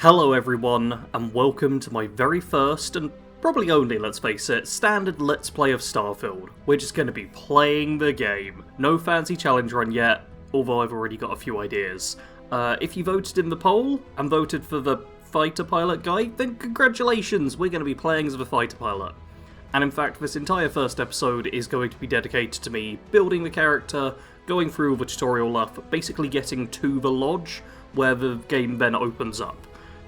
Hello everyone, and welcome to my very first, and probably only, let's face it, standard Let's Play of Starfield. We're just going to be playing the game. No fancy challenge run yet, although I've already got a few ideas. If you voted in the poll, and voted for the fighter pilot guy, then congratulations, we're going to be playing as the fighter pilot. And in fact, this entire first episode is going to be dedicated to me building the character, going through all the tutorial stuff, basically getting to the lodge, where the game then opens up.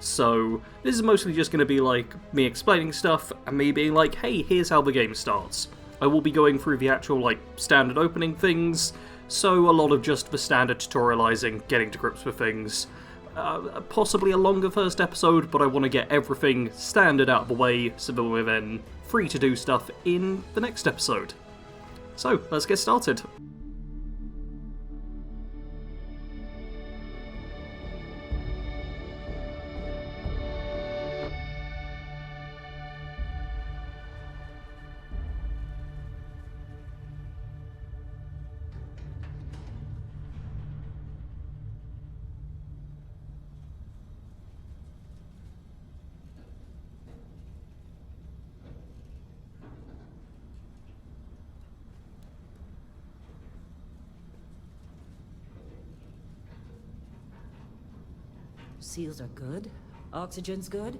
So, this is mostly just going to be like me explaining stuff and me being like, hey, here's how the game starts. I will be going through the actual, standard opening things, so a lot of just the standard tutorializing, getting to grips with things. Possibly a longer first episode, but I want to get everything standard out of the way so that we're then free to do stuff in the next episode. So, let's get started. Seals are good. Oxygen's good.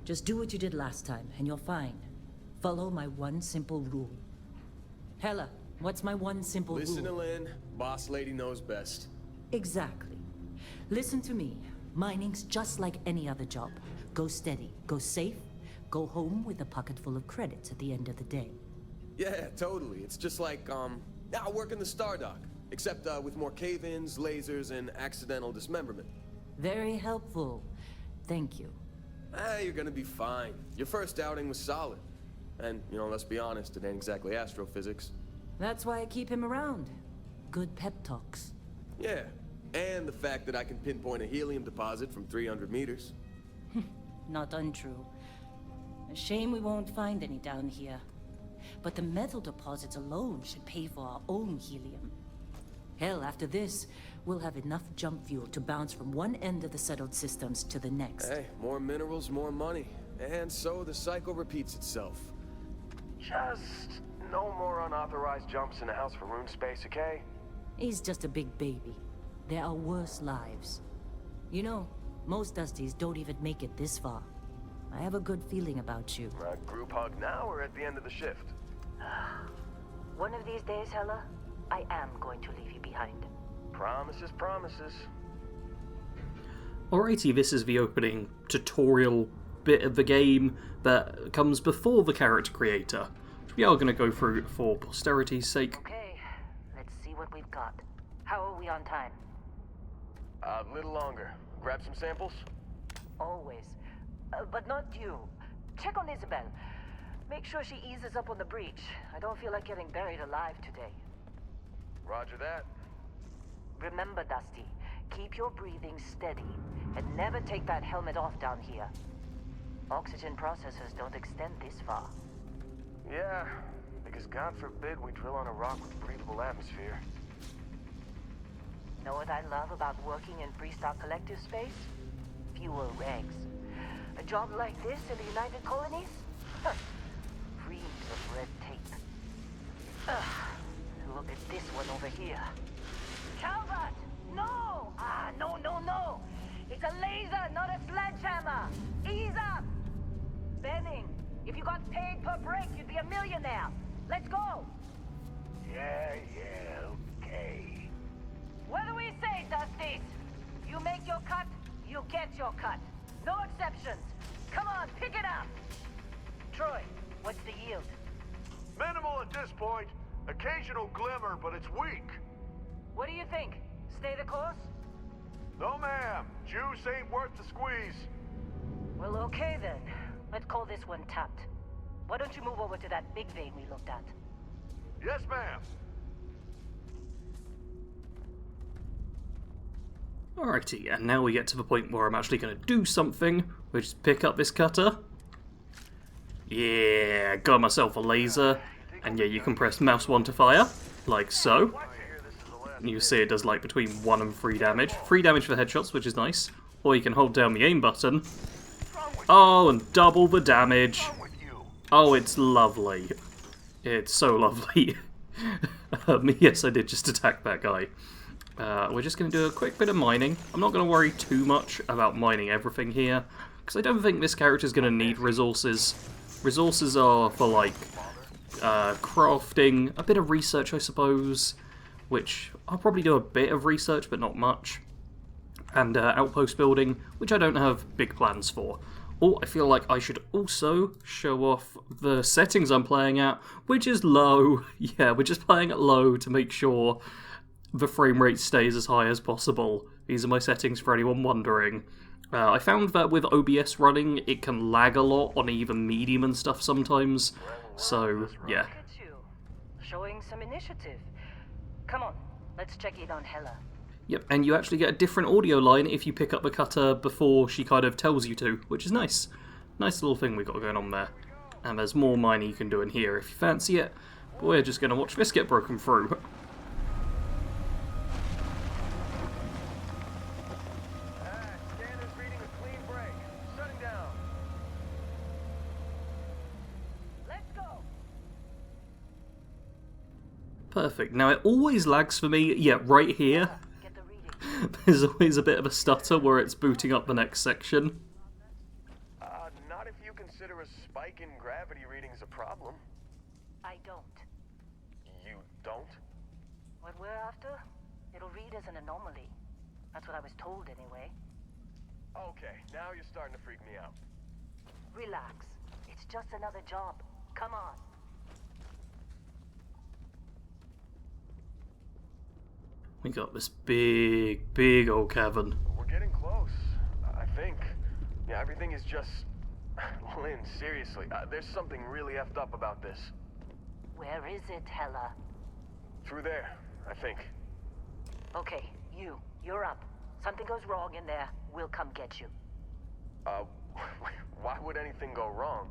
Just do what you did last time, and you're fine. Follow my one simple rule. Hella, what's my one simple rule? Listen to Lynn. Boss lady knows best. Exactly. Listen to me. Mining's just like any other job. Go steady, go safe, go home with a pocket full of credits at the end of the day. Yeah, totally. It's just like, I work in the Star Dock. Except, with more cave-ins, lasers, and accidental dismemberment. Very helpful. Thank you. You're gonna be fine. Your first outing was solid. And, let's be honest, it ain't exactly astrophysics. That's why I keep him around. Good pep talks. Yeah, and the fact that I can pinpoint a helium deposit from 300 meters. Not untrue. A shame we won't find any down here. But the metal deposits alone should pay for our own helium. Hell, after this, we'll have enough jump fuel to bounce from one end of the settled systems to the next. Hey, more minerals, more money. And so the cycle repeats itself. Just no more unauthorized jumps in the house for room space, okay? He's just a big baby. There are worse lives. You know, most Dusties don't even make it this far. I have a good feeling about you. Group hug now or at the end of the shift? One of these days, Hella, I am going to leave you behind. Promises, promises. Alrighty, this is the opening tutorial bit of the game that comes before the character creator, which we are going to go through for posterity's sake. Okay, let's see what we've got. How are we on time? A little longer. Grab some samples? Always. But not you. Check on Isabel. Make sure she eases up on the breach. I don't feel like getting buried alive today. Roger that. Remember, Dusty, keep your breathing steady and never take that helmet off down here. Oxygen processors don't extend this far. Yeah, because God forbid we drill on a rock with breathable atmosphere. Know what I love about working in Freestock Collective space? Fewer regs. A job like this in the United Colonies? Reams of red tape. Look at this one over here. Calvert! No! No! It's a laser, not a sledgehammer! Ease up! Benning, if you got paid per break, you'd be a millionaire. Let's go! Yeah, okay. What do we say, Dusties? You make your cut, you get your cut. No exceptions. Come on, pick it up! Troy, what's the yield? Minimal at this point. Occasional glimmer, but it's weak. What do you think? Stay the course? No, ma'am. Juice ain't worth the squeeze. Well, okay then. Let's call this one tapped. Why don't you move over to that big vein we looked at? Yes, ma'am. Alrighty, and now we get to the point where I'm actually going to do something, which is pick up this cutter. Yeah, got myself a laser. And yeah, you can press mouse 1 to fire, like so. And you see it does between 1 and 3 damage. 3 damage for headshots, which is nice. or you can hold down the aim button. Wrong with Oh, and double the damage. wrong with you? Oh, it's lovely. It's so lovely. Yes, I did just attack that guy. We're just going to do a quick bit of mining. I'm not going to worry too much about mining everything here, because I don't think this character is going to need resources. Resources are for, like, crafting, a bit of research, I suppose, which I'll probably do a bit of research, but not much, and outpost building, which I don't have big plans for. Oh, I feel like I should also show off the settings I'm playing at, which is low. Yeah, we're just playing at low to make sure the frame rate stays as high as possible. These are my settings for anyone wondering. I found that with OBS running, it can lag a lot on even medium and stuff sometimes, so yeah. Look at you, showing some initiative. Come on, let's check in on Hela. Yep, and you actually get a different audio line if you pick up the cutter before she kind of tells you to, which is nice. Nice little thing we've got going on there. And there's more mining you can do in here if you fancy it, but we're just going to watch this get broken through. Scanner's reading a clean break. Shutting down. Let's go. Perfect. Now it always lags for me, yeah, right here. Get the reading. There's always a bit of a stutter where it's booting up the next section. Not if you consider a spike in gravity readings a problem. I don't. You don't? What we're after, it'll read as an anomaly. That's what I was told anyway. Okay, now you're starting to freak me out. Relax. It's just another job. Come on. We got this big old cavern. We're getting close, I think. Yeah, everything is just... Lynn, seriously, there's something really effed up about this. Where is it, Hela? Through there, I think. Okay, you're up. Something goes wrong in there, we'll come get you. Why would anything go wrong?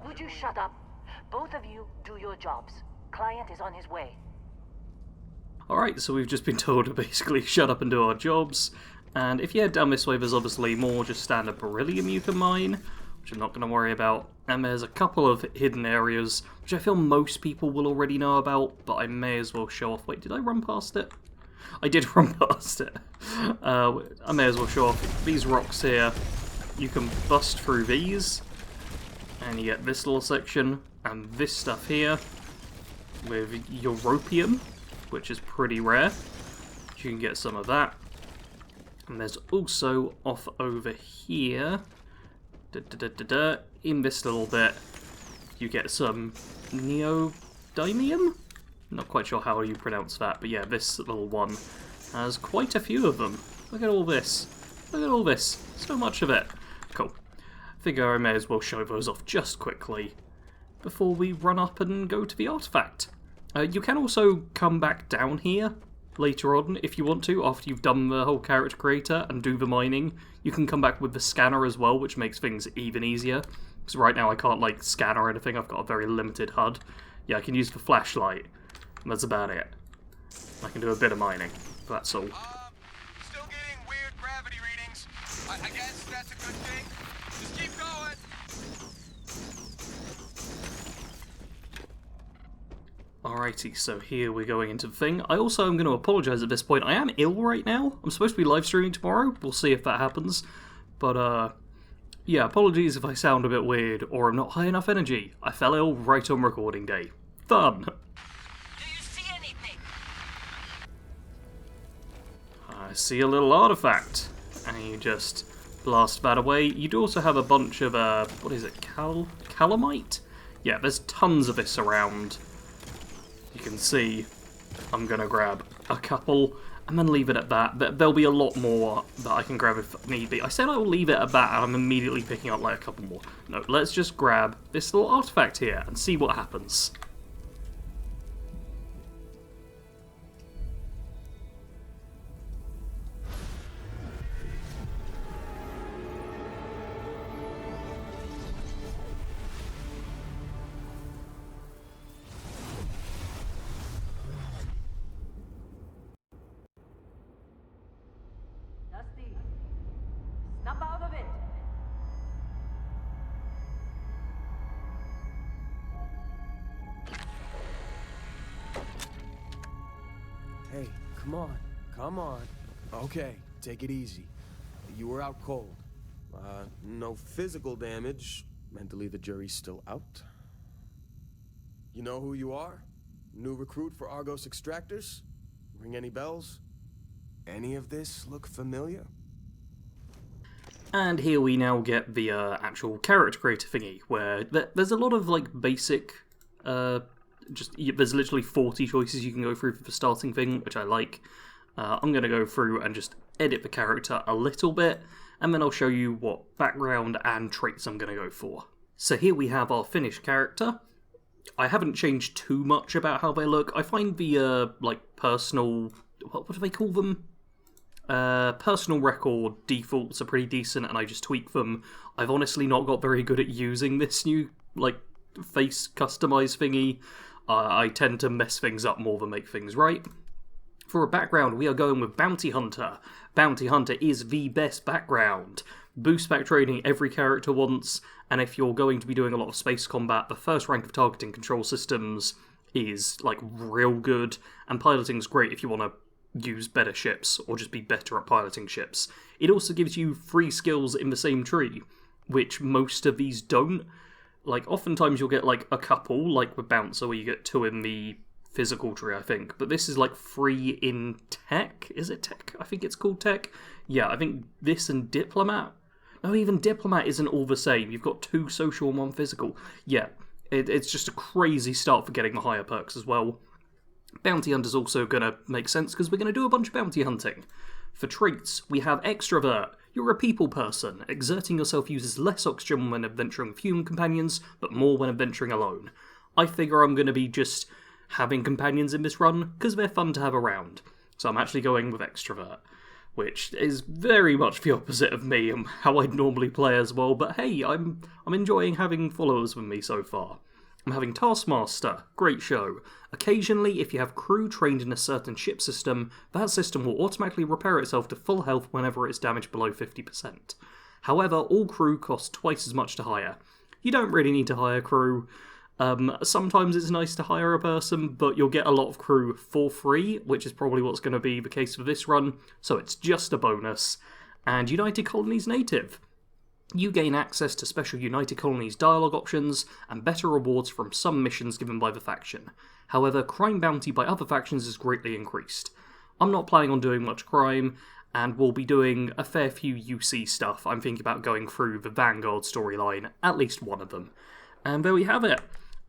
Would you shut up? Both of you do your jobs. Client is on his way. Alright, so we've just been told to basically shut up and do our jobs. And if you head down this way, there's obviously more just standard beryllium you can mine, which I'm not going to worry about. And there's a couple of hidden areas, which I feel most people will already know about, but I may as well show off. Wait, did I run past it? I did run past it. I may as well show off these rocks here. You can bust through these, and you get this little section, and this stuff here, with europium, which is pretty rare. You can get some of that. And there's also off over here, in this little bit, you get some neodymium? Not quite sure how you pronounce that, but yeah, this little one has quite a few of them. Look at all this. Look at all this. So much of it. Cool. Figure I may as well show those off just quickly before we run up and go to the artifact. You can also come back down here later on if you want to, after you've done the whole character creator and do the mining. You can come back with the scanner as well, which makes things even easier. Because right now I can't, like, scan or anything, I've got a very limited HUD. Yeah, I can use the flashlight, and that's about it. I can do a bit of mining, that's all. Still getting weird gravity readings. I guess that's a good thing. Just keep going. Alrighty, so here we're going into the thing. I also am going to apologise at this point. I am ill right now. I'm supposed to be live streaming tomorrow. We'll see if that happens. But, yeah, apologies if I sound a bit weird or I'm not high enough energy. I fell ill right on recording day. Fun! Do you see anything? I see a little artifact. And you just blast that away. You do also have a bunch of, what is it, calamite? Yeah, there's tons of this around. You can see I'm going to grab a couple and then leave it at that. There'll be a lot more that I can grab if need be. I said I will leave it at that and I'm immediately picking up like a couple more. No, let's just grab this little artifact here and see what happens. Hey, come on. Come on. Okay, take it easy. You were out cold. No physical damage. Mentally, the jury's still out. You know who you are? New recruit for Argos Extractors? Ring any bells? Any of this look familiar? And here we now get the actual character creator thingy, where there's a lot of like basic, there's literally 40 choices you can go through for the starting thing, which I like. I'm going to go through and just edit the character a little bit, and then I'll show you what background and traits I'm going to go for. So here we have our finished character. I haven't changed too much about how they look. I find the, personal... What do they call them? Personal record defaults are pretty decent, and I just tweak them. I've honestly not got very good at using this new, face customize thingy. I tend to mess things up more than make things right. For a background, we are going with Bounty Hunter. Bounty Hunter is the best background. Boost back training every character wants, and if you're going to be doing a lot of space combat, the first rank of targeting control systems is, real good, and piloting's great if you want to use better ships, or just be better at piloting ships. It also gives you 3 skills in the same tree, which most of these don't. Oftentimes you'll get, a couple, like with Bouncer, where you get 2 in the physical tree, I think. But this is, 3 in tech? Is it tech? I think it's called tech. Yeah, I think this and Diplomat. No, even Diplomat isn't all the same. You've got 2 social and 1 physical. Yeah, it's just a crazy start for getting the higher perks as well. Bounty Hunter's also going to make sense because we're going to do a bunch of bounty hunting. For traits, we have Extrovert. You're a people person. Exerting yourself uses less oxygen when adventuring with human companions, but more when adventuring alone. I figure I'm going to be just having companions in this run because they're fun to have around. So I'm actually going with Extrovert, which is very much the opposite of me and how I'd normally play as well, but hey, I'm enjoying having followers with me so far. I'm having Taskmaster, great show. Occasionally, if you have crew trained in a certain ship system, that system will automatically repair itself to full health whenever it's damaged below 50%. However, all crew cost twice as much to hire. You don't really need to hire crew. Sometimes it's nice to hire a person, but you'll get a lot of crew for free, which is probably what's going to be the case for this run, so it's just a bonus. And United Colonies Native. You gain access to special United Colonies dialogue options and better rewards from some missions given by the faction. However, crime bounty by other factions is greatly increased. I'm not planning on doing much crime, and we'll be doing a fair few UC stuff. I'm thinking about going through the Vanguard storyline, at least one of them. And there we have it.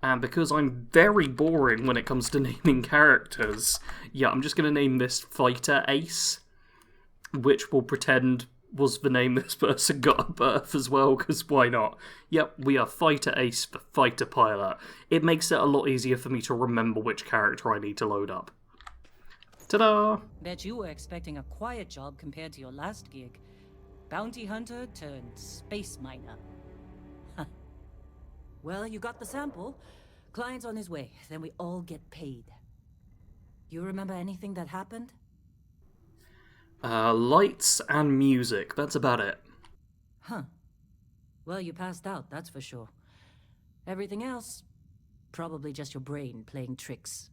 And because I'm very boring when it comes to naming characters, yeah, I'm just going to name this Fighter Ace, which will pretend was the name this person got at birth as well, because why not? Yep, we are Fighter Ace, the fighter pilot. It makes it a lot easier for me to remember which character I need to load up. Ta-da! Bet you were expecting a quiet job compared to your last gig. Bounty hunter turned space miner. Huh. Well, you got the sample. Client's on his way, then we all get paid. You remember anything that happened? Lights and music, that's about it. Huh. Well, you passed out, that's for sure. Everything else, probably just your brain playing tricks.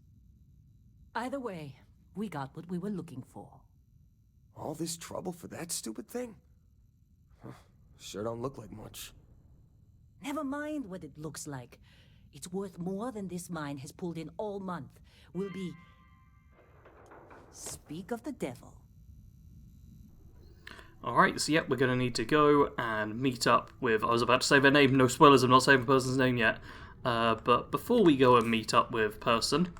Either way, we got what we were looking for. All this trouble for that stupid thing? Huh. Sure don't look like much. Never mind what it looks like. It's worth more than this mine has pulled in all month. We'll be... Speak of the devil. Alright, so yep, we're going to need to go and meet up with... I was about to say their name, no spoilers, I'm not saying the person's name yet. But before we go and meet up with person,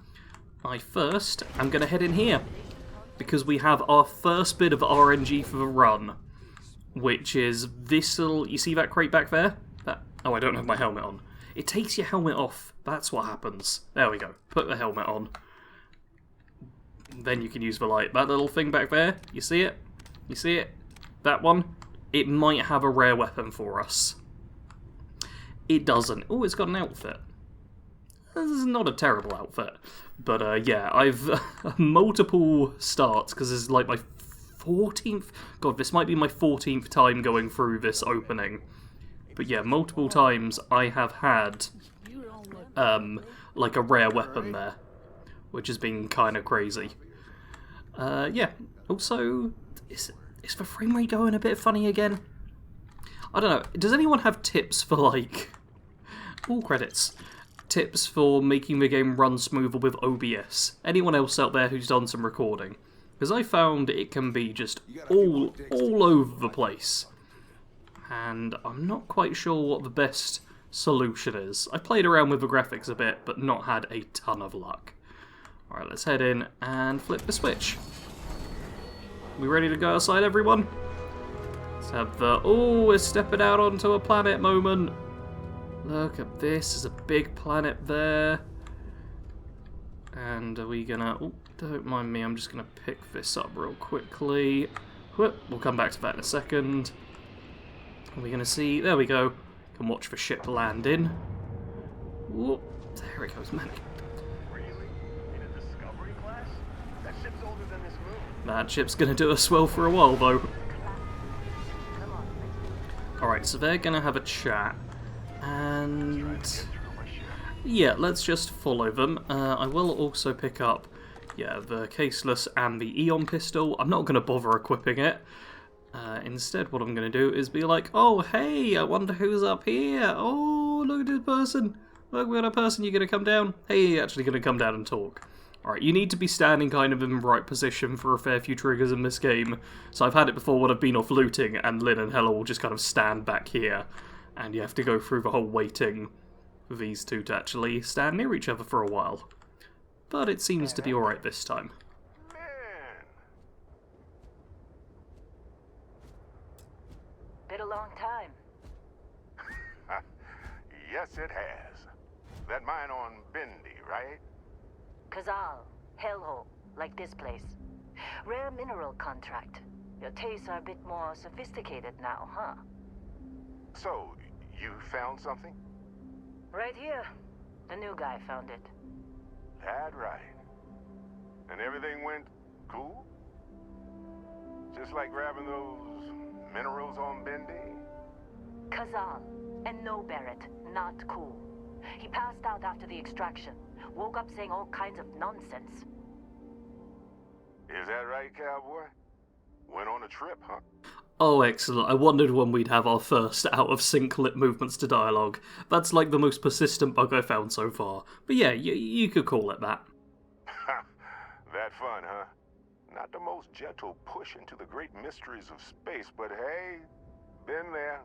I'm going to head in here. Because we have our first bit of RNG for the run. Which is this little... You see that crate back there? Oh, I don't have my helmet on. It takes your helmet off. That's what happens. There we go. Put the helmet on. Then you can use the light. That little thing back there, you see it? You see it? That one? It might have a rare weapon for us. It doesn't. Oh, it's got an outfit. This is not a terrible outfit. But yeah, I've multiple starts, because this is like my 14th... God, this might be my 14th time going through this opening. But yeah, multiple times I have had like a rare weapon there, which has been kind of crazy. Yeah. Also, is the frame rate going a bit funny again? I don't know. Does anyone have tips for, like... all credits. Tips for making the game run smoother with OBS? Anyone else out there who's done some recording? Because I found it can be just all over the place. And I'm not quite sure what the best solution is. I played around with the graphics a bit, but not had a ton of luck. Alright, let's head in and flip the switch. We ready to go outside, everyone? Let's have the, oh, we're stepping out onto a planet moment. Look at this, there's a big planet there. And are we gonna, oh, don't mind me, I'm just gonna pick this up real quickly. Whoop, we'll come back to that in a second. Are we gonna see, there we go. Can watch the ship land in. Whoop, there it goes, man. That ship's gonna do us well for a while, though. Alright, so they're gonna have a chat. And... yeah, let's just follow them. I will also pick up, yeah, the caseless and the Eon pistol. I'm not gonna bother equipping it. Instead, what I'm gonna do is be like, oh, hey, I wonder who's up here. Oh, look at this person. Look, we got a person, you gonna come down? Hey, you're actually gonna come down and talk. Alright, you need to be standing kind of in the right position for a fair few triggers in this game. So I've had it before when I've been off looting and Lynn and Hella will just kind of stand back here. And you have to go through the whole waiting for these two to actually stand near each other for a while. But it seems to be alright this time. Man. Been a long time. Yes, it has. That mine on Bendy, right? Kazal, hellhole, like this place. Rare mineral contract. Your tastes are a bit more sophisticated now, huh? So, you found something? Right here. The new guy found it. That right. And everything went cool? Just like grabbing those minerals on Bendy? Kazal, and no Barrett, not cool. He passed out after the extraction. Woke up saying all kinds of nonsense. Is that right, cowboy? Went on a trip, huh? Oh, excellent. I wondered when we'd have our first out-of-sync lip movements to dialogue. That's like the most persistent bug I've found so far. But yeah, you could call it that. That fun, huh? Not the most gentle push into the great mysteries of space, but hey, been there.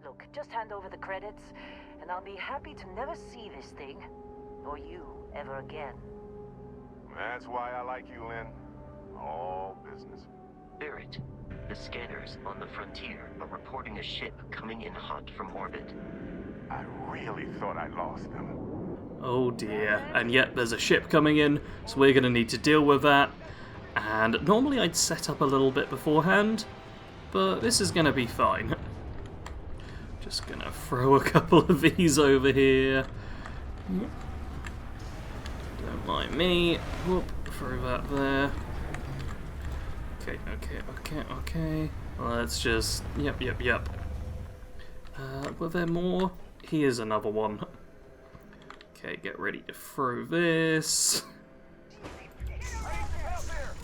Look, just hand over the credits, and I'll be happy to never see this thing, or you, ever again. That's why I like you, Lynn. All business. Barrett, the scanners on the frontier are reporting a ship coming in hot from orbit. I really thought I lost them. Oh dear. And yet there's a ship coming in, so we're going to need to deal with that. And normally I'd set up a little bit beforehand, but this is going to be fine. Just going to throw a couple of these over here. Don't mind me. Whoop, throw that there. Okay. Let's just... Yep. Were there more? Here's another one. Okay, get ready to throw this.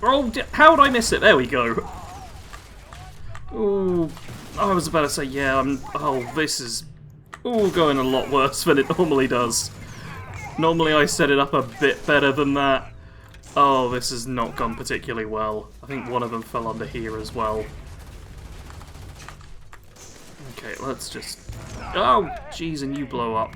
Oh, how'd I miss it? There we go. Ooh, I was about to say, yeah, oh, this is... ooh, going a lot worse than it normally does. Normally I set it up a bit better than that. Oh, this has not gone particularly well. I think one of them fell under here as well. Okay, let's just... oh, jeez, and you blow up.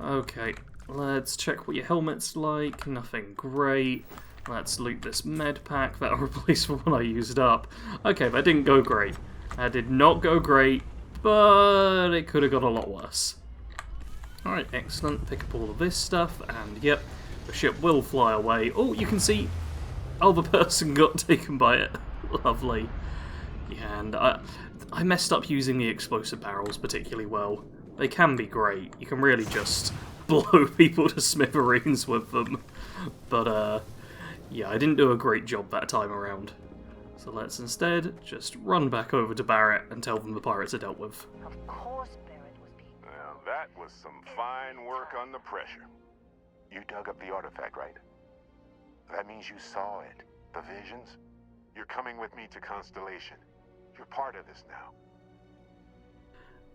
Okay, let's check what your helmet's like. Nothing great. Let's loot this med pack. That'll replace the one I used up. Okay, that didn't go great. That did not go great, but it could have got a lot worse. Alright, excellent. Pick up all of this stuff, and yep, the ship will fly away. Oh, you can see... oh, the person got taken by it. Lovely. Yeah, and I messed up using the explosive barrels particularly well. They can be great. You can really just blow people to smithereens with them. But, yeah, I didn't do a great job that time around. So let's instead just run back over to Barrett and tell them the pirates are dealt with. Of course Barrett was being... Now, that was some fine work under pressure. You dug up the artifact, right? That means you saw it. The visions? You're coming with me to Constellation. You're part of this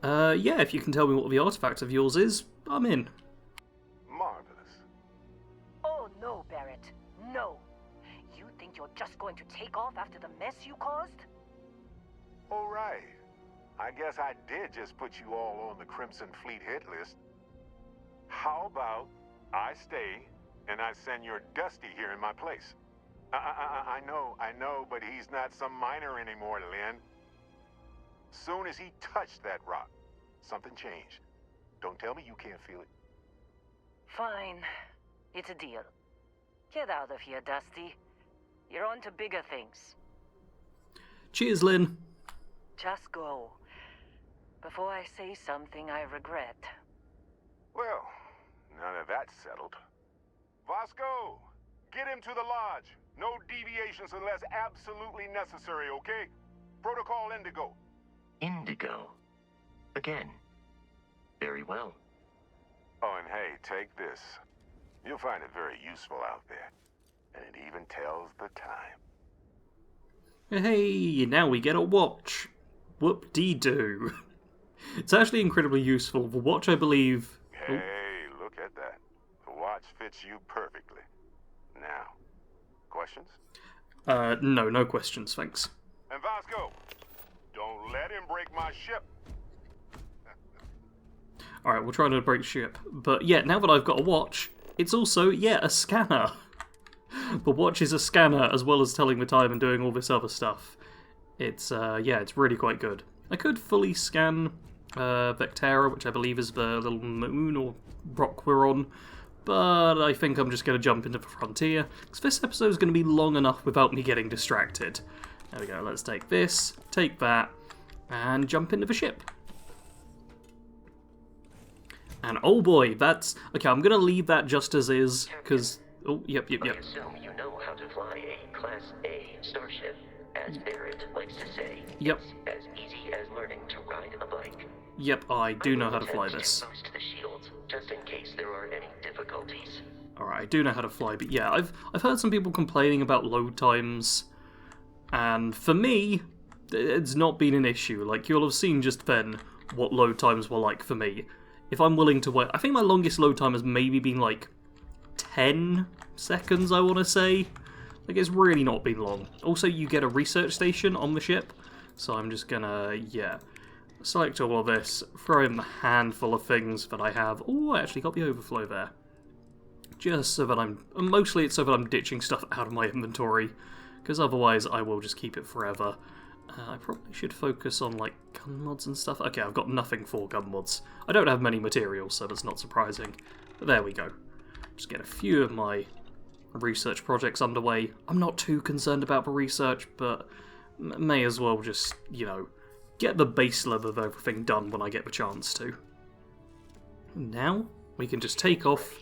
now. Yeah, if you can tell me what the artifact of yours is, I'm in. Marvelous. Oh no, Barrett. No. You think you're just going to take off after the mess you caused? All right. I guess I did just put you all on the Crimson Fleet hit list. How about I stay and I send your Dusty here in my place? I know, but he's not some miner anymore, Lynn. Soon as he touched that rock, something changed. Don't tell me you can't feel it. Fine. It's a deal. Get out of here, Dusty. You're on to bigger things. Cheers, Lynn. Just go. Before I say something I regret. Well, none of that's settled. Vasco, get him to the lodge. No deviations unless absolutely necessary, okay? Protocol Indigo. Indigo. Again. Very well. Oh, and hey, take this. You'll find it very useful out there. And it even tells the time. Hey, now we get a watch. Whoop-dee-doo. It's actually incredibly useful. The watch, I believe... Hey, look at that. The watch fits you perfectly. Now, questions? No questions, thanks. And Vasco, don't let him break my ship. Alright, we'll try to break ship. But yeah, now that I've got a watch, it's also, yeah, a scanner. The watch is a scanner as well as telling the time and doing all this other stuff. It's, yeah, it's really quite good. I could fully scan Vectera, which I believe is the little moon or rock we're on, but I think I'm just going to jump into the frontier, because this episode is going to be long enough without me getting distracted. There we go, let's take this, take that, and jump into the ship. And oh boy, that's... Okay, I'm going to leave that just as is, because... Oh, yep. I assume you know how to fly a Class A starship, as Barrett likes to say. Yep. It's as easy as learning to ride a bike. Yep, I do know how to fly I will this. attempt to boost the shields, just in case there are any difficulties. Alright, I do know how to fly, but yeah, I've heard some people complaining about load times, and for me, it's not been an issue. Like, you'll have seen just then what load times were like for me. If I'm willing to wait, I think my longest load time has maybe been like 10 seconds, I want to say. Like, it's really not been long. Also, you get a research station on the ship, so I'm just gonna, yeah, select all of this, throw in the handful of things that I have. Oh, I actually got the overflow there. Just so that mostly it's so that I'm ditching stuff out of my inventory, because otherwise I will just keep it forever. I probably should focus on, like, gun mods and stuff. Okay, I've got nothing for gun mods. I don't have many materials, so that's not surprising. But there we go. Just get a few of my research projects underway. I'm not too concerned about the research, but may as well just, you know, get the base level of everything done when I get the chance to. Now, we can just take off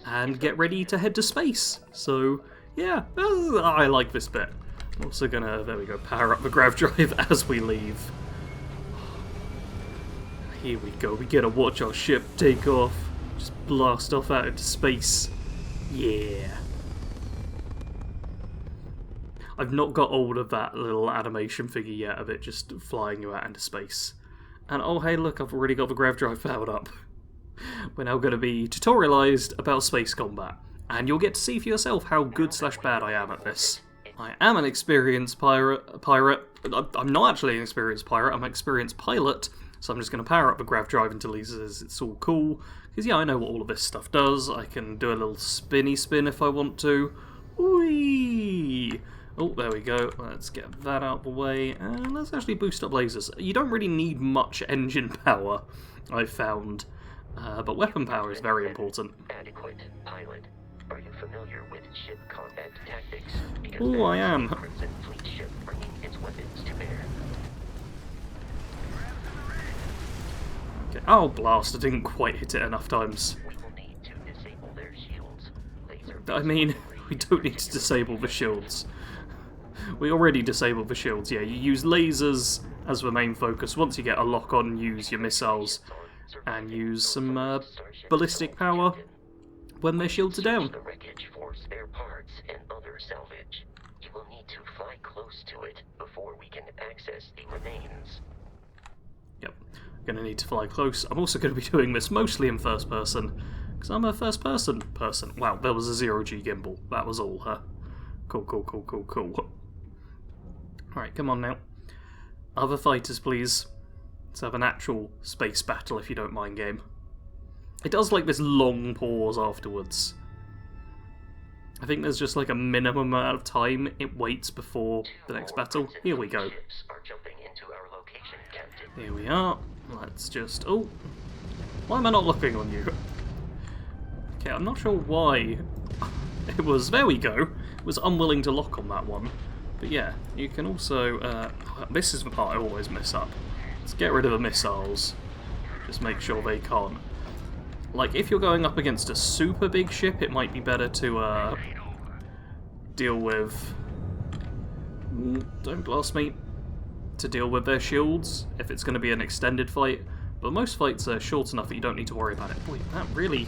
and get ready to head to space. So, yeah, I like this bit. I'm also gonna, there we go, power up the grav drive as we leave. Here we go, we get to watch our ship take off. Just blast off out into space. Yeah. I've not got hold of that little animation figure yet of it just flying you out into space. And oh hey look, I've already got the grav drive powered up. We're now going to be tutorialised about space combat. And you'll get to see for yourself how good/bad I am at this. I am an experienced pirate. I'm not actually an experienced pirate, I'm an experienced pilot. So I'm just going to power up the grav drive until he says it's all cool. Because yeah, I know what all of this stuff does. I can do a little spinny spin if I want to. Whee! Oh, there we go. Let's get that out of the way. And let's actually boost up lasers. You don't really need much engine power, I've found. But weapon power is very important. Adequate pilot. Are you familiar with ship combat tactics? Oh, I am. Crimson Fleet ship bringing its weapons to bear. Okay. Oh, blast. I didn't quite hit it enough times. We will need to disable their shields. I mean, we don't need to disable the shields. We already disabled the shields, yeah. You use lasers as the main focus. Once you get a lock on, use your missiles and use some ballistic power when their shields are down. The wreckage for for spare parts and other salvage. You will need to fly close to it before we can access the remains. Yep, gonna need to fly close. I'm also going to be doing this mostly in first person, because I'm a first person person. Wow, there was a 0G gimbal. That was all, huh? Cool, cool, cool, cool, cool. Alright, come on now. Other fighters, please. Let's have an actual space battle, if you don't mind, game. It does like this long pause afterwards. I think there's just like a minimum amount of time it waits before the next battle. Here we go. Here we are. Let's just... Oh! Why am I not looking on you? Okay, I'm not sure why it was... There we go! It was unwilling to lock on that one. But yeah, you can also... this is the part I always mess up. Let's get rid of the missiles. Just make sure they can't. Like, if you're going up against a super big ship, it might be better to deal with... Don't blast me. To deal with their shields, if it's going to be an extended fight. But most fights are short enough that you don't need to worry about it. Boy, that really...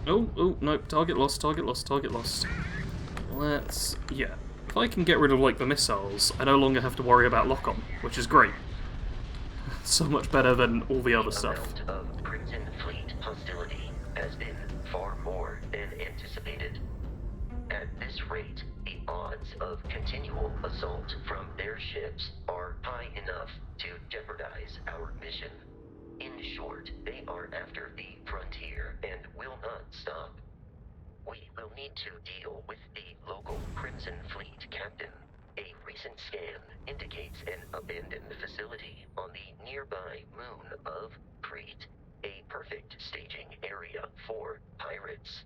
Oh, no, target lost, target lost, target lost. Let's... yeah. If I can get rid of, like, the missiles, I no longer have to worry about lock-on, which is great. So much better than all the other stuff. The amount of Crimson Fleet hostility has been far more than anticipated. At this rate, the odds of continual assault from their ships are high enough to jeopardize our mission. In short, they are after the frontier and will not stop. We will need to deal with the local Crimson Fleet captain. A recent scan indicates an abandoned facility on the nearby moon of Crete, a perfect staging area for pirates.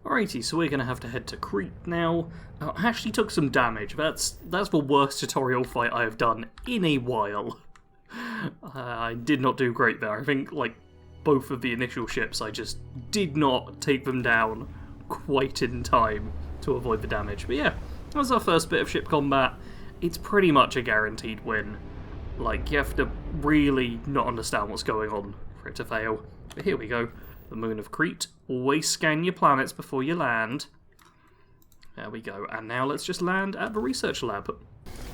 Alrighty, so we're going to have to head to Crete now. I actually took some damage. That's the worst tutorial fight I have done in a while. I did not do great there. I think, like, both of the initial ships, I just did not take them down quite in time to avoid the damage. But yeah, that was our first bit of ship combat. It's pretty much a guaranteed win. Like, you have to really not understand what's going on for it to fail. But here we go. The moon of Crete. Always scan your planets before you land. There we go. And now let's just land at the research lab.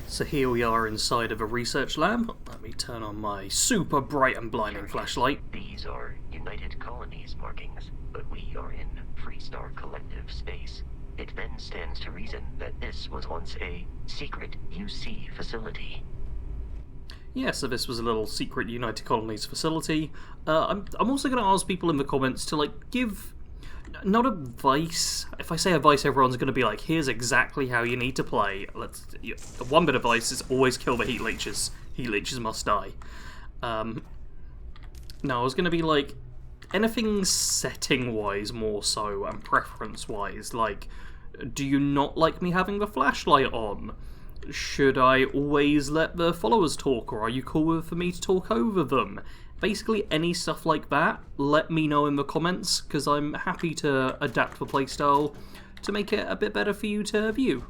So here we are inside of a research lab. Let me turn on my super bright and blinding flashlight. These are United Colonies markings, but we are in Freestar Collective space. It then stands to reason that this was once a secret UC facility. Yeah, so this was a little secret United Colonies facility. I'm also going to ask people in the comments to, like, give... not advice. If I say advice, everyone's going to be like, here's exactly how you need to play. One bit of advice is always kill the heat leeches. Heat leeches must die. No, I was going to be like, anything setting-wise more so, and preference-wise. Like, do you not like me having the flashlight on? Should I always let the followers talk, or are you cool for me to talk over them? Basically, any stuff like that, let me know in the comments, because I'm happy to adapt the playstyle to make it a bit better for you to view.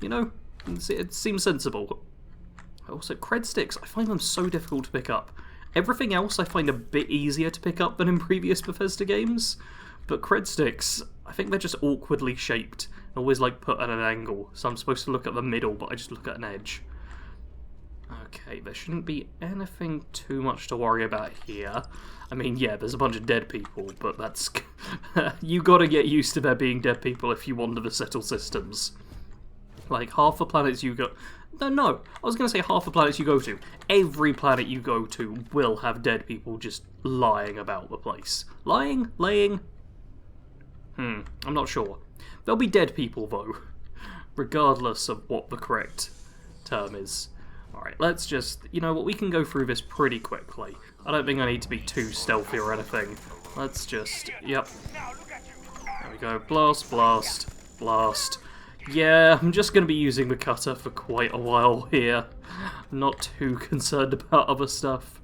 You know, it seems sensible. Also, cred sticks, I find them so difficult to pick up. Everything else I find a bit easier to pick up than in previous Bethesda games, but cred sticks, I think they're just awkwardly shaped, and always like put at an angle, so I'm supposed to look at the middle, but I just look at an edge. Okay, there shouldn't be anything too much to worry about here. I mean, yeah, there's a bunch of dead people, but that's... you gotta get used to there being dead people if you wander the settled systems. Like, half the planets you go... No, I was gonna say half the planets you go to. Every planet you go to will have dead people just lying about the place. Lying? Laying? I'm not sure. There'll be dead people, though. Regardless of what the correct term is. Alright, let's just... You know what, we can go through this pretty quickly. I don't think I need to be too stealthy or anything. Let's just... Yep. There we go. Blast, blast, blast. Yeah, I'm just going to be using the cutter for quite a while here. I'm not too concerned about other stuff.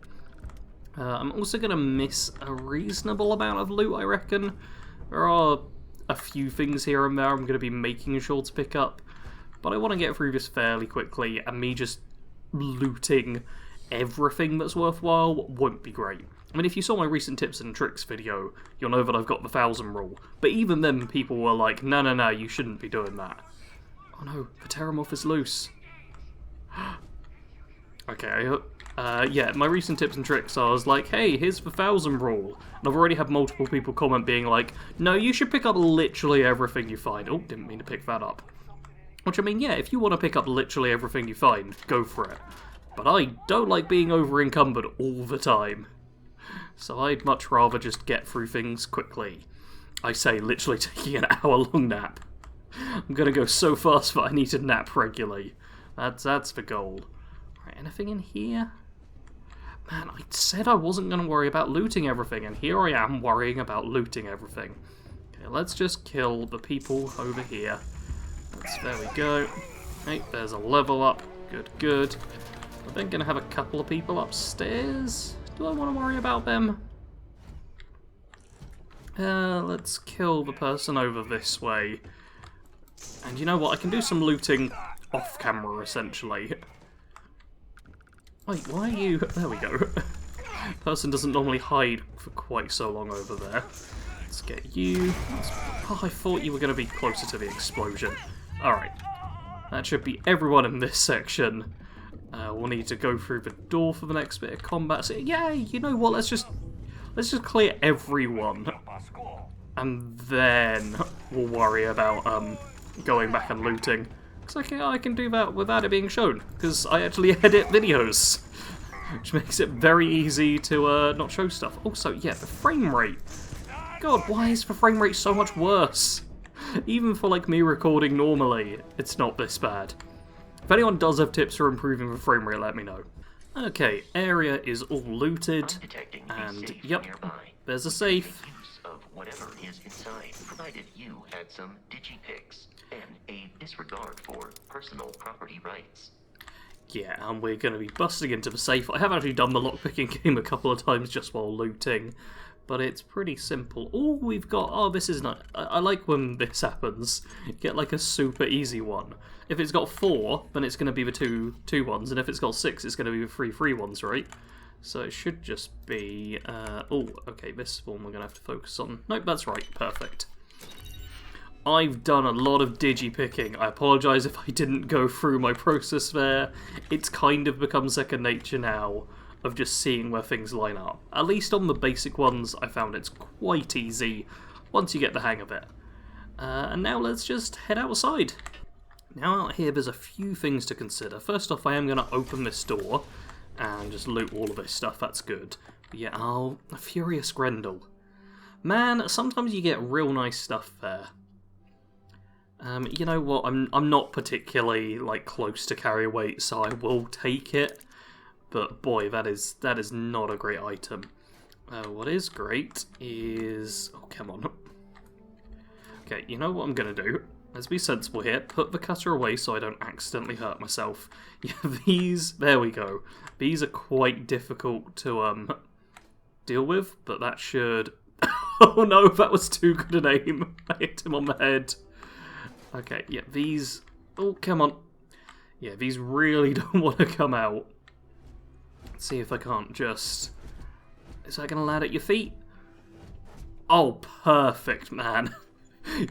I'm also going to miss a reasonable amount of loot, I reckon. There are a few things here and there I'm going to be making sure to pick up. But I want to get through this fairly quickly, and me just looting everything that's worthwhile won't be great. I mean, if you saw my recent tips and tricks video, you'll know that I've got the 1,000 rule. But even then, people were like, no, you shouldn't be doing that. Oh no, the Terramorph is loose. Okay, yeah, my recent tips and tricks, I was like, hey, here's the 1,000 rule. And I've already had multiple people comment being like, no, you should pick up literally everything you find. Oh, didn't mean to pick that up. Which, I mean, yeah, if you want to pick up literally everything you find, go for it. But I don't like being over-encumbered all the time. So I'd much rather just get through things quickly. I say literally taking an hour-long nap. I'm gonna go so fast that I need to nap regularly. That's the goal. Right, anything in here? Man, I said I wasn't gonna worry about looting everything, and here I am worrying about looting everything. Okay, let's just kill the people over here. There we go. Hey, there's a level up. Good. I'm then gonna have a couple of people upstairs. Do I want to worry about them? Let's kill the person over this way. And you know what? I can do some looting off camera, essentially. Wait, why are you... There we go. Person doesn't normally hide for quite so long over there. Let's get you. Oh, I thought you were going to be closer to the explosion. Alright. That should be everyone in this section. We'll need to go through the door for the next bit of combat. So, yeah, you know what? Let's just clear everyone, and then we'll worry about going back and looting. Because I can do that without it being shown. Because I actually edit videos, which makes it very easy to not show stuff. Also, yeah, the frame rate. God, why is the frame rate so much worse? Even for like me recording normally, it's not this bad. If anyone does have tips for improving the frame rate, let me know. Okay, area is all looted, and yep, there's a safe. Use of whatever is inside, provided you had some digipics and a disregard for personal property rights. Yeah, and we're going to be busting into the safe. I have actually done the lockpicking game a couple of times just while looting, but it's pretty simple. All we've got... Oh, this is not... I like when this happens. You get like a super easy one. If it's got 4, then it's going to be the two ones, and if it's got 6, it's going to be the 3 ones, right? So it should just be... oh, okay, this one we're going to have to focus on. Nope, that's right. Perfect. I've done a lot of digi-picking. I apologise if I didn't go through my process there. It's kind of become second nature now of just seeing where things line up. At least on the basic ones, I found it's quite easy once you get the hang of it. And now let's just head outside. Now out here, there's a few things to consider. First off, I am going to open this door and just loot all of this stuff. That's good. But yeah, a Furious Grendel. Man, sometimes you get real nice stuff there. You know what? I'm not particularly like close to carry weight, so I will take it. But boy, that is not a great item. What is great is... Oh, come on. Okay, you know what I'm going to do? Let's be sensible here. Put the cutter away so I don't accidentally hurt myself. Yeah, these... There we go. These are quite difficult to deal with, but that should... Oh no, that was too good an aim. I hit him on the head. Okay, yeah, these... Oh, come on. Yeah, these really don't want to come out. Let's see if I can't just... Is that going to land at your feet? Oh, perfect, man.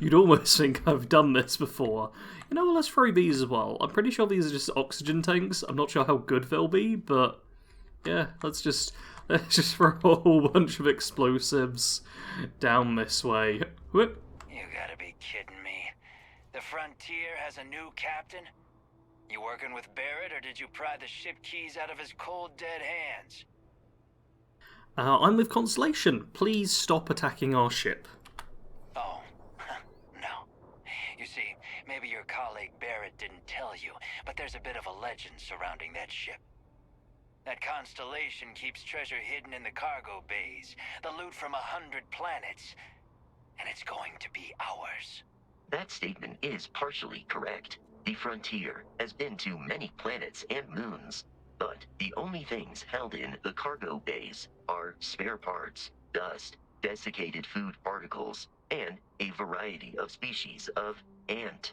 You'd almost think I've done this before. You know what, let's throw these as well. I'm pretty sure these are just oxygen tanks. I'm not sure how good they'll be, but... Yeah, let's just throw a whole bunch of explosives down this way. Whoop. You gotta be kidding me. The Frontier has a new captain? You working with Barrett, or did you pry the ship keys out of his cold, dead hands? I'm with Constellation. Please stop attacking our ship. Oh, no. You see, maybe your colleague Barrett didn't tell you, but there's a bit of a legend surrounding that ship. That Constellation keeps treasure hidden in the cargo bays, the loot from 100 planets, and it's going to be ours. That statement is partially correct. The Frontier has been to many planets and moons, but the only things held in the cargo bays are spare parts, dust, desiccated food particles, and a variety of species of ant.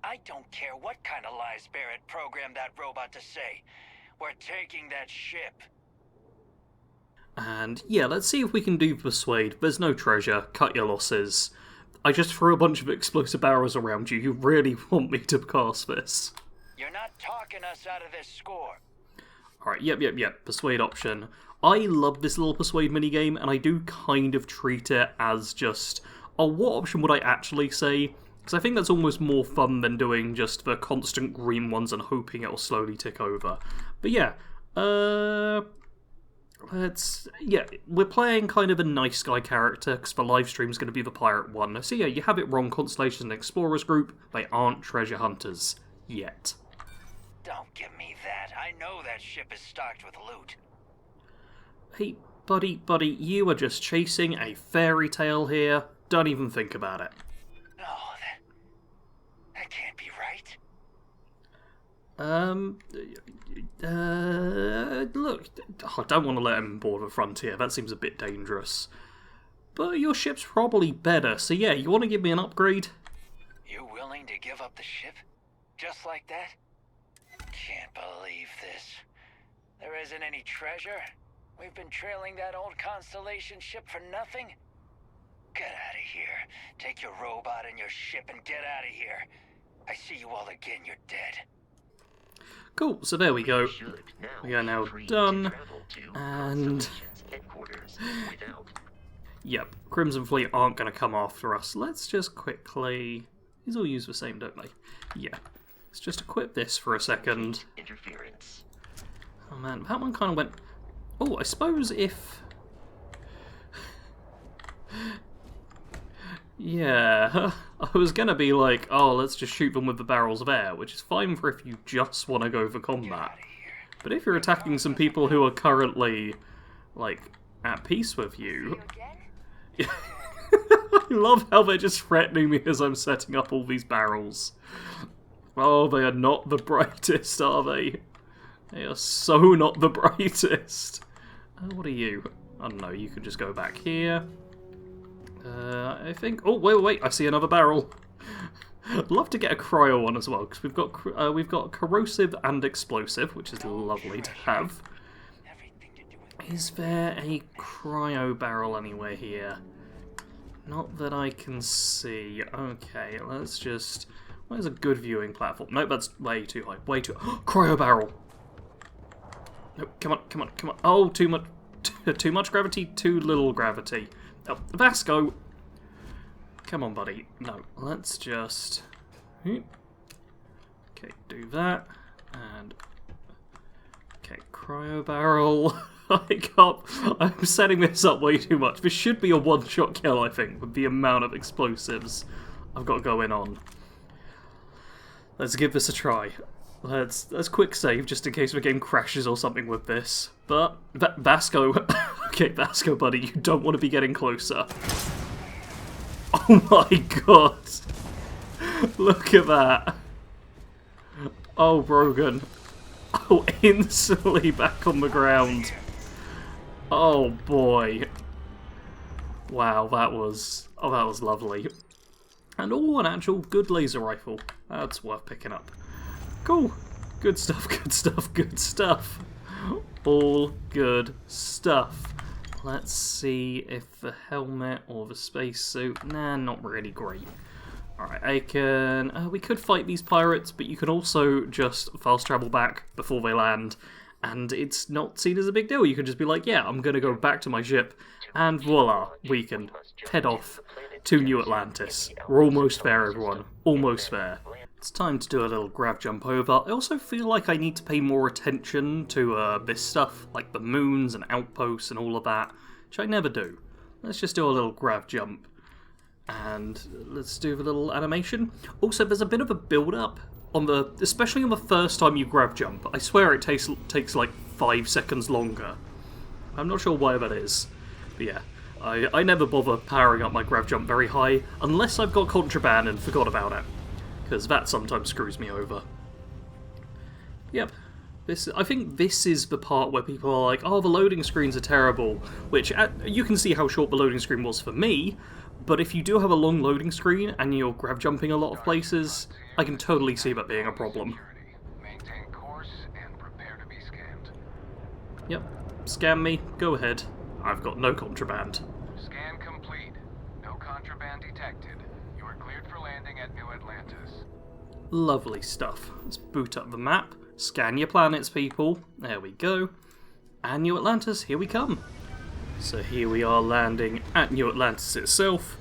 I don't care what kind of lies Barrett programmed that robot to say. We're taking that ship. And yeah, let's see if we can do persuade. There's no treasure. Cut your losses. I just threw a bunch of explosive arrows around you. You really want me to cast this? You're not talking us out of this score. Alright, yep. Persuade option. I love this little persuade minigame, and I do kind of treat it as just, oh, what option would I actually say? Because I think that's almost more fun than doing just the constant green ones and hoping it'll slowly tick over. But yeah, we're playing kind of a nice guy character, because the live stream's going to be the pirate one. So yeah, you have it wrong, Constellations and Explorers group, they aren't treasure hunters. Yet. Don't give me that. I know that ship is stocked with loot. Hey, buddy, you are just chasing a fairy tale here. Don't even think about it. No, that can't be right. Look, I don't want to let him board the frontier. That seems a bit dangerous. But your ship's probably better, so yeah, you want to give me an upgrade? You willing to give up the ship? Just like that? Can't believe this. There isn't any treasure? We've been trailing that old Constellation ship for nothing? Get out of here. Take your robot and your ship and get out of here. I see you all again, you're dead. Cool, so there we go. We are now done. And yep, Crimson Fleet aren't going to come after us. Let's just quickly... These all use the same, don't they? Yeah. Let's just equip this for a second. Oh man, that one kind of went... Oh, I suppose if... Yeah, I was going to be like, oh, let's just shoot them with the barrels of air, which is fine for if you just want to go for combat. But if you're attacking some people who are currently, like, at peace with you... I love how they're just threatening me as I'm setting up all these barrels. Oh, they are not the brightest, are they? They are so not the brightest. What are you? I don't know, you can just go back here. I think... Oh, wait, I see another barrel. I'd love to get a cryo one as well, because we've got corrosive and explosive, which is lovely to have. Is there a cryo barrel anywhere here? Not that I can see. Okay, let's just... Where's a good viewing platform? Nope, that's way too high. Way too... Cryo barrel! No, come on. Oh, too much... too much gravity, too little gravity. Oh, Vasco! Come on, buddy. No, let's just... Okay, do that. And... Okay, cryo barrel. I'm setting this up way too much. This should be a one-shot kill, I think, with the amount of explosives I've got going on. Let's give this a try. Let's quick save, just in case the game crashes or something with this. But, Vasco... Okay, Vasco, buddy, you don't want to be getting closer. Oh my god! Look at that. Oh, Brogan. Oh, instantly back on the ground. Oh boy. Wow, that was lovely. And oh, an actual good laser rifle. That's worth picking up. Cool. Good stuff, good stuff, good stuff. All good stuff. Let's see if the helmet or the spacesuit... Nah, not really great. Alright, I can... we could fight these pirates, but you can also just fast travel back before they land, and it's not seen as a big deal. You can just be like, yeah, I'm going to go back to my ship, and voila, we can head off to New Atlantis. We're almost there, everyone. Almost there. It's time to do a little grav jump over. I also feel like I need to pay more attention to this stuff, like the moons and outposts and all of that, which I never do. Let's just do a little grav jump. And let's do the little animation. Also, there's a bit of a build-up, especially on the first time you grav jump. I swear it takes like 5 seconds longer. I'm not sure why that is. But yeah, I never bother powering up my grav jump very high, unless I've got contraband and forgot about it. Because that sometimes screws me over. Yep. I think this is the part where people are like, oh, the loading screens are terrible. Which, you can see how short the loading screen was for me, but if you do have a long loading screen and you're grav jumping a lot of places, I can totally see that being a problem. Maintain course and prepare to be scanned. Yep, scan me, go ahead. I've got no contraband. Scan complete. No contraband detected. You are cleared for landing at New Atlantis. Lovely stuff. Let's boot up the map. Scan your planets, people. There we go. And New Atlantis, here we come. So here we are landing at New Atlantis itself.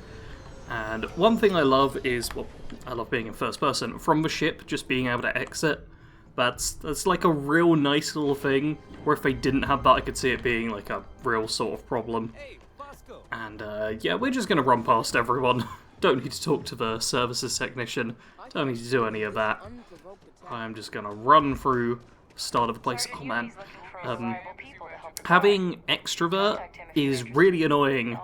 And one thing I love is, well, I love being in first person. From the ship, just being able to exit. That's like a real nice little thing. Where if they didn't have that, I could see it being like a real sort of problem. And yeah, we're just going to run past everyone. Don't need to talk to the services technician. Don't need to do any of that. I'm just going to run through the start of the place. Oh man. Having extrovert is really annoying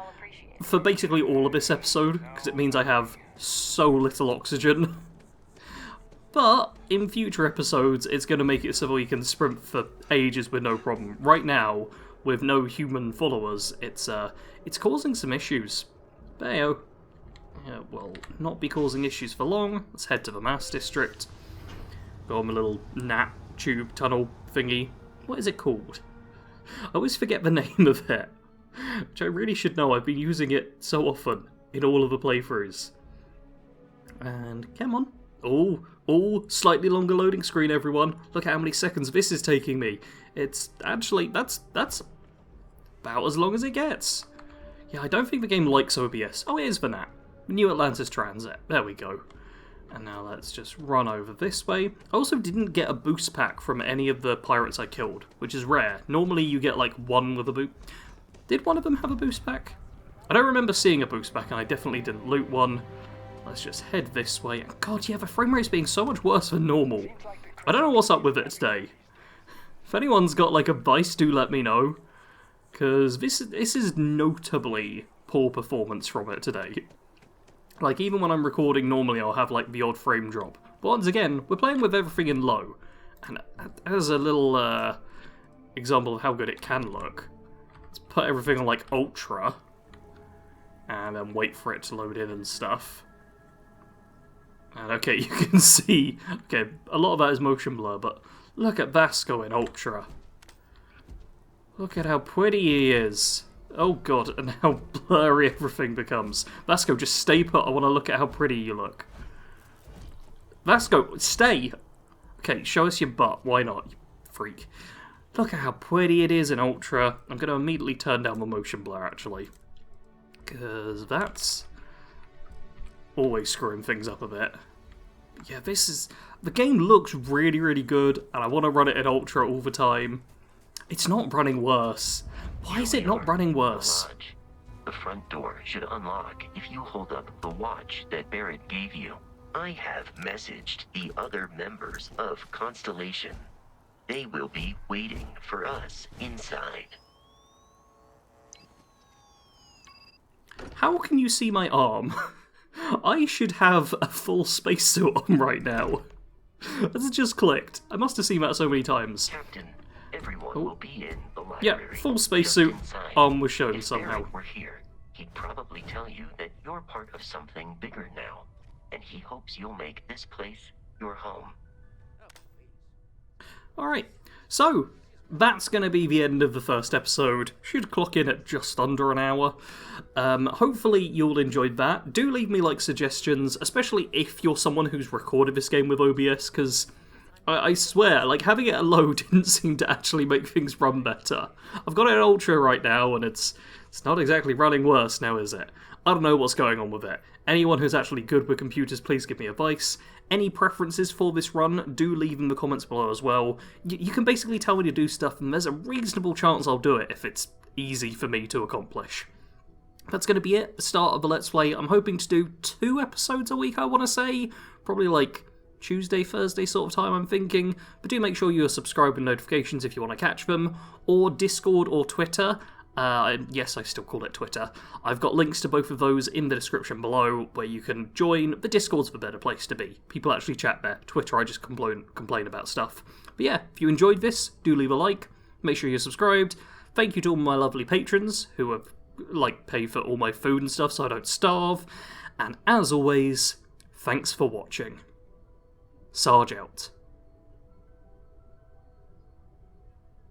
for basically all of this episode, because it means I have so little oxygen. But in future episodes, it's going to make it so we can sprint for ages with no problem. Right now, with no human followers, it's causing some issues. But hey, yeah, well, not be causing issues for long. Let's head to the Mass District. Go on my little gnat tube tunnel thingy. What is it called? I always forget the name of it, which I really should know. I've been using it so often in all of the playthroughs. And come on. Oh, slightly longer loading screen, everyone. Look at how many seconds this is taking me. It's actually, that's about as long as it gets. Yeah, I don't think the game likes OBS. Oh, it is for that. New Atlantis Transit. There we go. And now let's just run over this way. I also didn't get a boost pack from any of the pirates I killed, which is rare. Normally you get like one with a boost. Did one of them have a boost pack? I don't remember seeing a boost pack, and I definitely didn't loot one. Let's just head this way. God, yeah, the frame rate's being so much worse than normal. I don't know what's up with it today. If anyone's got like advice, do let me know. Because this is notably poor performance from it today. Like, even when I'm recording normally, I'll have, like, the odd frame drop. But once again, we're playing with everything in low. And as a little example of how good it can look, let's put everything on, like, ultra. And then wait for it to load in and stuff. And, okay, you can see... Okay, a lot of that is motion blur, but look at Vasco in ultra. Look at how pretty he is. Oh god, and how blurry everything becomes. Vasco, just stay put. I want to look at how pretty you look. Vasco, stay! Okay, show us your butt. Why not, you freak? Look at how pretty it is in Ultra. I'm going to immediately turn down the motion blur, actually. Because that's always screwing things up a bit. Yeah, this is... The game looks really, really good, and I want to run it in Ultra all the time. It's not running worse. Why is it not running worse? The front door should unlock if you hold up the watch that Barrett gave you. I have messaged the other members of Constellation. They will be waiting for us inside. How can you see my arm? I should have a full spacesuit on right now. That's just clicked. I must have seen that so many times. Captain, everyone will be in the library. Yeah, full spacesuit. Arm was shown if somehow. Barrett were here, he'd probably tell you that you're part of something bigger now, and he hopes you'll make this place your home. Alright, so that's going to be the end of the first episode. Should clock in at just under an hour. Hopefully you'll enjoyed that. Do leave me like suggestions, especially if you're someone who's recorded this game with OBS, because I swear, like, having it at low didn't seem to actually make things run better. I've got it at Ultra right now, and it's not exactly running worse now, is it? I don't know what's going on with it. Anyone who's actually good with computers, please give me advice. Any preferences for this run, do leave in the comments below as well. You can basically tell me to do stuff, and there's a reasonable chance I'll do it if it's easy for me to accomplish. That's going to be it, the start of the Let's Play. I'm hoping to do 2 episodes a week, I want to say. Probably like Tuesday, Thursday sort of time, I'm thinking. But do make sure you're subscribed with notifications if you want to catch them. Or Discord or Twitter. Yes, I still call it Twitter. I've got links to both of those in the description below, where you can join. The Discord's the better place to be. People actually chat there. Twitter, I just complain about stuff. But yeah, if you enjoyed this, do leave a like. Make sure you're subscribed. Thank you to all my lovely patrons who have, like, paid for all my food and stuff so I don't starve. And as always, thanks for watching. Sarge out.